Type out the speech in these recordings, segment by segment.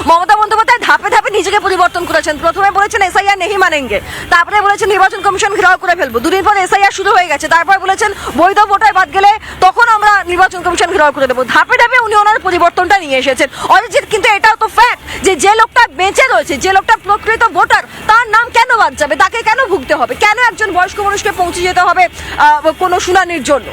মমতা বন্দ্যোপাধ্যায় ধাপে ধাপে নিজেকে পরিবর্তন করেছেন। প্রথমে বলেছেন এসআইআর নেহি মানেঙ্গে, তারপরে বলেছেন নির্বাচন কমিশন ঘেরাও করে ফেলবো, দুদিন পর এসআইআর শুরু হয়ে গেছে, তারপর বলেছেন বৈধ ভোটার বাদ গেলে তখন আমরা নির্বাচন কমিশন ঘেরাও করে দেবো। ধাপে ধাপে উনি ওনার পরিবর্তনটা নিয়ে এসেছেন। অরিজিৎ, কিন্তু এটাও তো ফ্যাক্ট যে লোকটা বেঁচে রয়েছে, যে লোকটা প্রকৃত ভোটার, তার নাম কেন বাদ যাবে? তাকে কেন ভুগতে হবে? কেন একজন বয়স্ক মানুষকে পৌঁছে যেতে হবে কোনো শুনানির জন্য?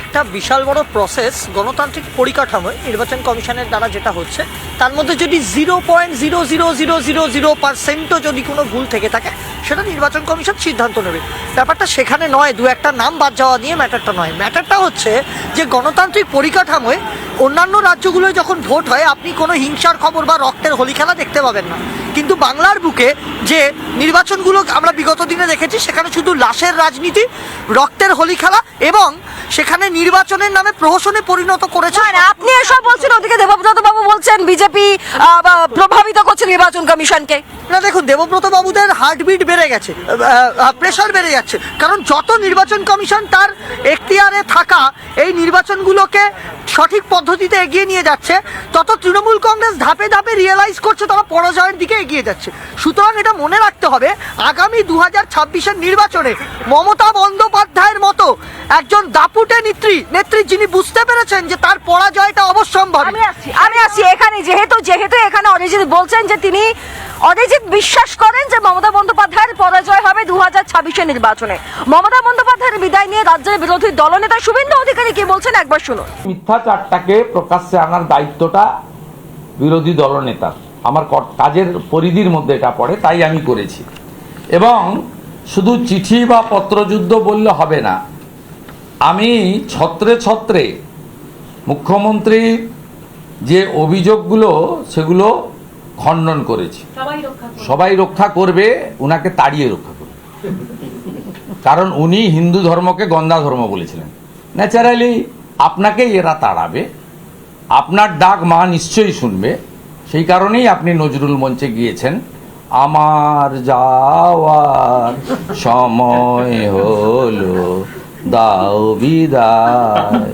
একটা বিশাল বড় প্রসেস গণতান্ত্রিক পরিকাঠামোয় নির্বাচন কমিশনের দ্বারা যেটা হচ্ছে, তার মধ্যে যদি 0.00000% যদি কোনো ভুল থেকে থাকে সেটা নির্বাচন কমিশন সিদ্ধান্ত নেবে। ব্যাপারটা সেখানে নয়, দু একটা নাম বাদ যাওয়া নিয়ে ম্যাটারটা নয়। ম্যাটারটা হচ্ছে যে গণতান্ত্রিক পরিকাঠামোয় অন্যান্য রাজ্যগুলোয় যখন ভোট হয় আপনি কোনো হিংসার খবর বা রক্তের হোলি খেলা দেখতে পাবেন না, কিন্তু বাংলার বুকে যে নির্বাচনগুলো আমরা বিগত দিনে দেখেছি সেখানে শুধু লাশের রাজনীতি, রক্তের হোলি খেলা এবং সেখানে নির্বাচনের নামে প্রহসনে পরিণত করেছে। আপনি এসব বলছেন, ওদিকে দেবব্রত বাবু বলছেন বিজেপি প্রভাবিত করছে নির্বাচন কমিশনকে। না দেখুন, দেবব্রত বাবুদের হার্টবিট বেড়ে গেছে, প্রেশার বেড়ে যাচ্ছে, কারণ যত নির্বাচন কমিশন তার এখতিয়ারে থাকা এই নির্বাচনগুলোকে সঠিক পদ্ধতিতে এগিয়ে নিয়ে যাচ্ছে, তত তৃণমূল কংগ্রেস ধাপে ধাপে রিয়েলাইজ করছে তারা পরাজয়ের দিকে এগিয়ে যাচ্ছে। সুতরাং এটা মনে রাখতে হবে, আগামী 2026-এর নির্বাচনে মমতা বন্দ্যোপাধ্যায়ের মতো একজন দাপুটে নেত্রী যিনি বুঝতে পেরেছেন যে তার পরাজয়টা অবশ্যম্ভাবী। আমি আসছি এখানে, যেহেতু এখানে অরিজিৎ বলছেন যে তিনি অরিজিৎ বিশ্বাস করেন যে মমতা বন্দ্যোপাধ্যায়ের পরাজয় হবে 2026-এর নির্বাচনে। মমতা বন্দ্যোপাধ্যায়ের বিদায় নিয়ে রাজ্যের বিরোধী দলনেতা শুভেন্দু অধিকারী কি বলছেন একবার শুনুন। মিথ্যাচারটাকে প্রকাশ্যে আনার দায়িত্বটা বিরোধী দলনেতার, আমার কাজের পরিধির মধ্যে এটা পড়ে, তাই আমি করেছি। এবং শুধু চিঠি বা পত্রযুদ্ধ বললে হবে না, আমি ছত্রে ছত্রে মুখ্যমন্ত্রী যে অভিযোগগুলো সেগুলো খণ্ডন করেছি। সবাই রক্ষা করবে, উনাকে তাড়িয়ে রক্ষা করবে, কারণ উনি হিন্দু ধর্মকে গন্ধা ধর্ম বলেছিলেন। ন্যাচারালি আপনাকেই এরা তাড়াবে, আপনার ডাক মা নিশ্চয়ই শুনবে, সেই কারণেই আপনি নজরুল মঞ্চে গিয়েছেন, আমার যাওয়ার সময় হলো দাও বিদায়।